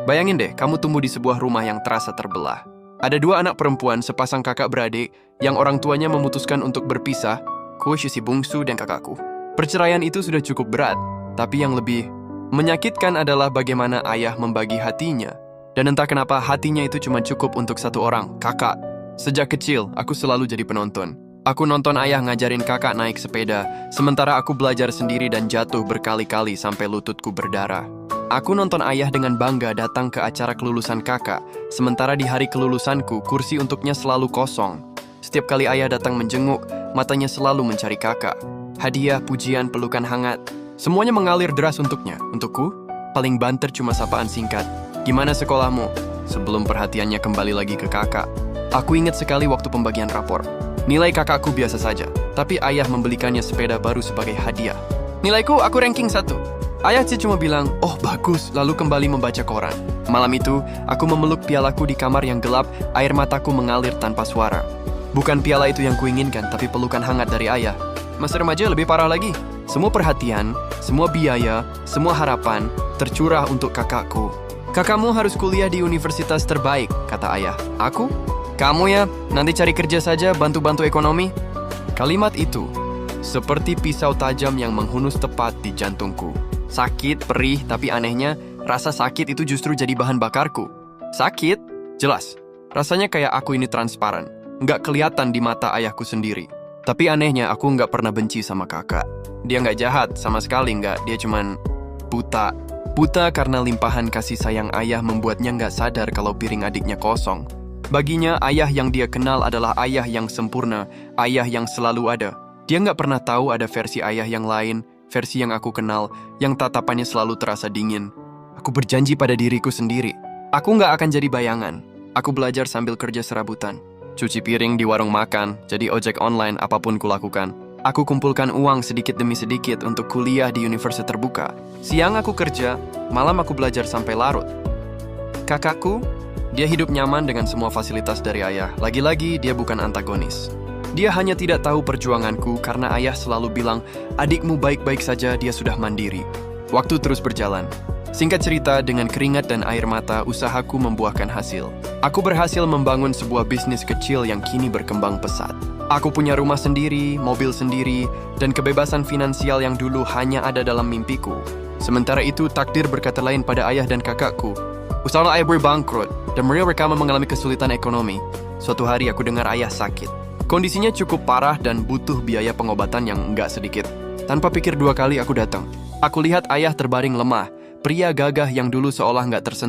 Bayangin deh, kamu tumbuh di sebuah rumah yang terasa terbelah. Ada dua anak perempuan, sepasang kakak beradik, yang orang tuanya memutuskan untuk berpisah, ku, si bungsu, dan kakakku. Perceraian itu sudah cukup berat, tapi yang lebih menyakitkan adalah bagaimana ayah membagi hatinya. Dan entah kenapa hatinya itu cuma cukup untuk satu orang, kakak. Sejak kecil, aku selalu jadi penonton. Aku nonton ayah ngajarin kakak naik sepeda, sementara aku belajar sendiri dan jatuh berkali-kali sampai lututku berdarah. Aku nonton ayah dengan bangga datang ke acara kelulusan kakak, sementara di hari kelulusanku, kursi untuknya selalu kosong. Setiap kali ayah datang menjenguk, matanya selalu mencari kakak. Hadiah, pujian, pelukan hangat, semuanya mengalir deras untuknya. Untukku, paling banter cuma sapaan singkat. Gimana sekolahmu? Sebelum perhatiannya kembali lagi ke kakak. Aku ingat sekali waktu pembagian rapor. Nilai kakakku biasa saja, tapi ayah membelikannya sepeda baru sebagai hadiah. Nilaiku, aku ranking 1. Ayah sih cuma bilang, oh bagus, lalu kembali membaca koran. Malam itu, aku memeluk pialaku di kamar yang gelap, air mataku mengalir tanpa suara. Bukan piala itu yang kuinginkan, tapi pelukan hangat dari ayah. Masa remaja lebih parah lagi. Semua perhatian, semua biaya, semua harapan tercurah untuk kakakku. Kakakmu harus kuliah di universitas terbaik, kata ayah. Aku? Kamu ya, nanti cari kerja saja, bantu-bantu ekonomi. Kalimat itu seperti pisau tajam yang menghunus tepat di jantungku. Sakit, perih, tapi anehnya, rasa sakit itu justru jadi bahan bakarku. Sakit? Jelas. Rasanya kayak aku ini transparan. Nggak kelihatan di mata ayahku sendiri. Tapi anehnya, aku nggak pernah benci sama kakak. Dia nggak jahat, sama sekali nggak. Dia cuman buta. Buta karena limpahan kasih sayang ayah membuatnya nggak sadar kalau piring adiknya kosong. Baginya, ayah yang dia kenal adalah ayah yang sempurna, ayah yang selalu ada. Dia nggak pernah tahu ada versi ayah yang lain, versi yang aku kenal, yang tatapannya selalu terasa dingin. Aku berjanji pada diriku sendiri. Aku nggak akan jadi bayangan. Aku belajar sambil kerja serabutan. Cuci piring di warung makan, jadi ojek online apapun kulakukan. Aku kumpulkan uang sedikit demi sedikit untuk kuliah di universitas terbuka. Siang aku kerja, malam aku belajar sampai larut. Kakakku, dia hidup nyaman dengan semua fasilitas dari ayah. Lagi-lagi, dia bukan antagonis. Dia hanya tidak tahu perjuanganku karena ayah selalu bilang, adikmu baik-baik saja, dia sudah mandiri. Waktu terus berjalan. Singkat cerita, dengan keringat dan air mata, usahaku membuahkan hasil. Aku berhasil membangun sebuah bisnis kecil yang kini berkembang pesat. Aku punya rumah sendiri, mobil sendiri, dan kebebasan finansial yang dulu hanya ada dalam mimpiku. Sementara itu, takdir berkata lain pada ayah dan kakakku. Usaha ayah bangkrut, dan mereka mengalami kesulitan ekonomi. Suatu hari aku dengar ayah sakit. Kondisinya cukup parah dan butuh biaya pengobatan yang enggak sedikit. Tanpa pikir dua kali aku datang. Aku lihat ayah terbaring lemah, pria gagah yang dulu seolah enggak tersentuh.